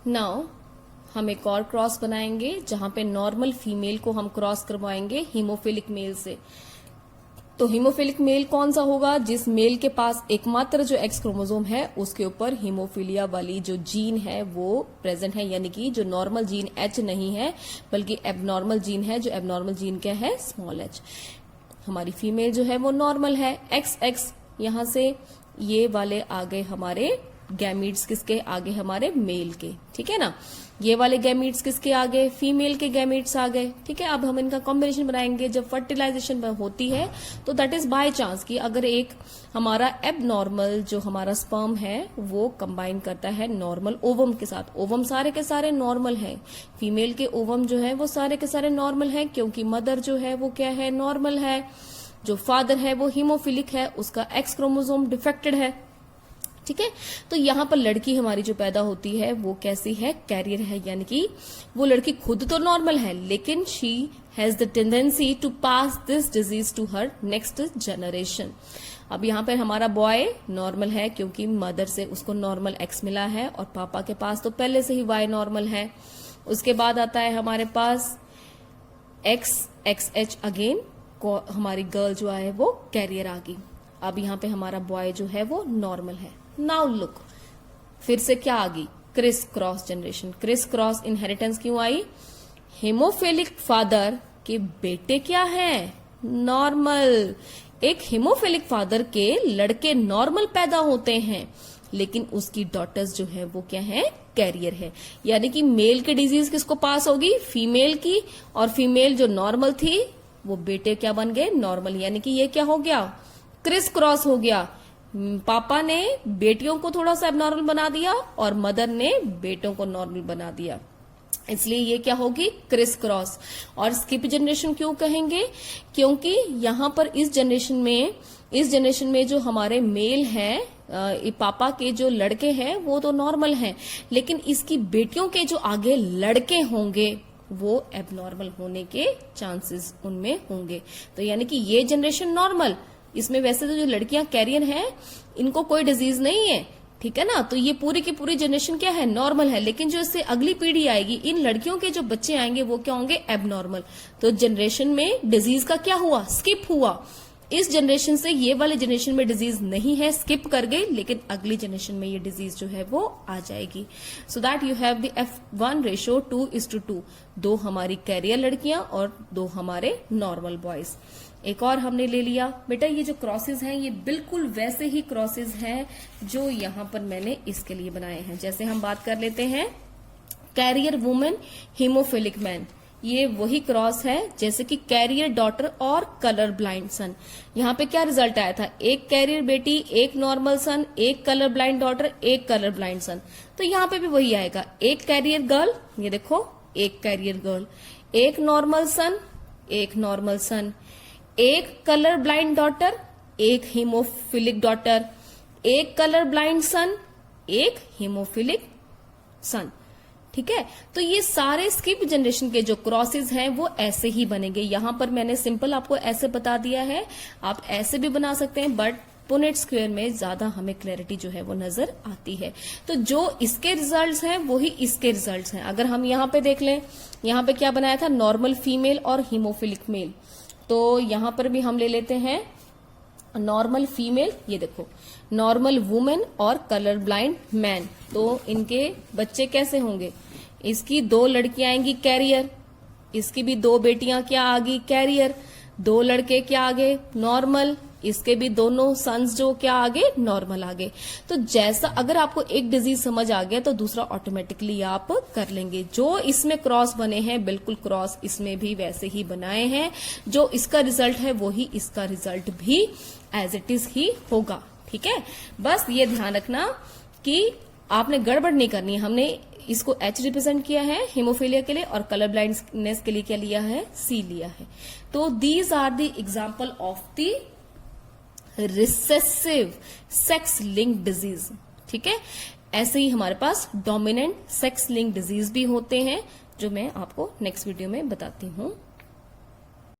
Now हम एक और क्रॉस बनाएंगे जहां पे नॉर्मल फीमेल को हम क्रॉस करवाएंगे हीमोफिलिक मेल से। तो हीमोफिलिक मेल कौन सा होगा? जिस मेल के पास एकमात्र जो एक्स क्रोमोसोम है उसके ऊपर हीमोफिलिया वाली जो जीन है वो प्रेजेंट है, यानी कि जो नॉर्मल जीन एच नहीं है बल्कि एबनॉर्मल जीन है। जो एबनॉर्मल जीन क्या है? Small H. हमारी फीमेल जो है वो नॉर्मल है, एक्स एक्स। यहां से ये वाले आ गए हमारे गैमीट्स, किसके आगे? हमारे मेल के, ठीक है ना। ये वाले गैमीट्स किसके आगे? फीमेल के गैमीट्स आ गए, ठीक है। अब हम इनका कॉम्बिनेशन बनाएंगे। जब फर्टिलाइजेशन होती है तो दैट इज बाय चांस कि अगर एक हमारा एबनॉर्मल जो हमारा स्पर्म है वो कंबाइन करता है नॉर्मल ओवम के साथ। ओवम सारे के सारे नॉर्मल है, फीमेल के ओवम जो है वो सारे के सारे नॉर्मल है, क्योंकि मदर जो है वो क्या है? नॉर्मल है। जो फादर है वो हीमोफिलिक है, उसका एक्स क्रोमोसोम डिफेक्टेड है, ठीक है। तो यहां पर लड़की हमारी जो पैदा होती है वो कैसी है? कैरियर है, यानी कि वो लड़की खुद तो नॉर्मल है लेकिन she has the tendency to pass this disease to her next generation. अब यहां पर हमारा बॉय नॉर्मल है क्योंकि मदर से उसको नॉर्मल एक्स मिला है और पापा के पास तो पहले से ही वाई नॉर्मल है। उसके बाद आता है हमारे पास एक्स एक्स एच अगेन, हमारी गर्ल जो है वो कैरियर आ गई। अब यहां पे हमारा बॉय जो है वो नॉर्मल है। नाउ लुक, फिर से क्या आ गई? Criss cross generation. Criss cross inheritance क्यों आई? हीमोफिलिक फादर के बेटे क्या है? नॉर्मल। एक हीमोफिलिक फादर के लड़के नॉर्मल पैदा होते हैं लेकिन उसकी डॉटर्स जो है वो क्या है? कैरियर है। यानी कि मेल की डिजीज किसको पास होगी? फीमेल की। और फीमेल जो नॉर्मल थी वो बेटे क्या बन गए? नॉर्मल। यानी कि ये क्या हो गया? क्रिस क्रॉस हो गया। पापा ने बेटियों को थोड़ा सा एबनॉर्मल बना दिया और मदर ने बेटों को नॉर्मल बना दिया, इसलिए ये क्या होगी? Criss cross. और स्किप जनरेशन क्यों कहेंगे? क्योंकि यहां पर इस जनरेशन में जो हमारे मेल हैं, पापा के जो लड़के हैं वो तो नॉर्मल हैं लेकिन इसकी बेटियों के जो आगे लड़के होंगे वो एबनॉर्मल होने के चांसेस उनमें होंगे। तो यानी कि ये जनरेशन नॉर्मल, इसमें वैसे तो जो लड़कियां कैरियर हैं इनको कोई डिजीज नहीं है, ठीक है ना। तो ये पूरी की पूरी जनरेशन क्या है? नॉर्मल है। लेकिन जो इससे अगली पीढ़ी आएगी, इन लड़कियों के जो बच्चे आएंगे वो क्या होंगे? एबनॉर्मल। तो जनरेशन में डिजीज का क्या हुआ? स्किप हुआ। इस जनरेशन से ये वाले जनरेशन में डिजीज नहीं है, स्किप कर गई, लेकिन अगली जनरेशन में ये डिजीज जो है वो आ जाएगी। So that you have the F1 ratio 2:2। 2 हमारी कैरियर लड़कियां और 2 हमारे नॉर्मल बॉयज। एक और हमने ले लिया। बेटा ये जो क्रॉसेस हैं ये बिल्कुल वैसे ही क्रॉसेस हैं जो यहां पर मैंने इसके लिए बनाए हैं। जैसे हम बात कर लेते हैं कैरियर वुमेन हीमोफिलिक मैन, ये वही क्रॉस है जैसे कि कैरियर डॉटर और कलर ब्लाइंड सन। यहाँ पे क्या रिजल्ट आया था? एक कैरियर बेटी, एक नॉर्मल सन, एक कलर ब्लाइंड डॉटर, एक कलर ब्लाइंड सन। तो यहाँ पे भी वही आएगा, एक कैरियर गर्ल, ये देखो एक कैरियर गर्ल, एक नॉर्मल सन, एक नॉर्मल सन, एक कलर ब्लाइंड डॉटर, एक हीमोफिलिक डॉटर, एक कलर ब्लाइंड सन, एक हीमोफिलिक सन, ठीक है। तो ये सारे स्किप जनरेशन के जो क्रॉसेस हैं वो ऐसे ही बनेंगे। यहां पर मैंने सिंपल आपको ऐसे बता दिया है, आप ऐसे भी बना सकते हैं बट पुनेट स्क्वायर में ज्यादा हमें क्लैरिटी जो है वो नजर आती है। तो जो इसके रिजल्ट्स हैं वही इसके रिजल्ट्स हैं। अगर हम यहां पे देख लें, यहां पे क्या बनाया था? नॉर्मल फीमेल और हीमोफिलिक मेल। तो यहां पर भी हम ले लेते हैं नॉर्मल फीमेल, ये देखो नॉर्मल वुमेन और कलर ब्लाइंड मैन। तो इनके बच्चे कैसे होंगे? इसकी 2 लड़कियां आएंगी कैरियर, इसकी भी 2 बेटियां क्या आ गई? कैरियर। 2 लड़के क्या आ गए? नॉर्मल। इसके भी दोनों सन्स जो क्या आगे? नॉर्मल आगे। तो जैसा अगर आपको एक डिजीज समझ आ गया तो दूसरा ऑटोमेटिकली आप कर लेंगे। जो इसमें क्रॉस बने हैं बिल्कुल क्रॉस इसमें भी वैसे ही बनाए हैं। जो इसका रिजल्ट है वही इसका रिजल्ट भी एज इट इज ही होगा, ठीक है। बस ये ध्यान रखना कि आपने गड़बड़ नहीं करनी है। हमने इसको H रिप्रेजेंट किया है हीमोफिलिया के लिए और कलर ब्लाइंडनेस के लिए क्या लिया है? C लिया है। तो these are the example of the recessive sex linked disease, ठीक है। ऐसे ही हमारे पास डोमिनेंट सेक्स लिंक्ड डिजीज भी होते हैं जो मैं आपको नेक्स्ट वीडियो में बताती हूँ।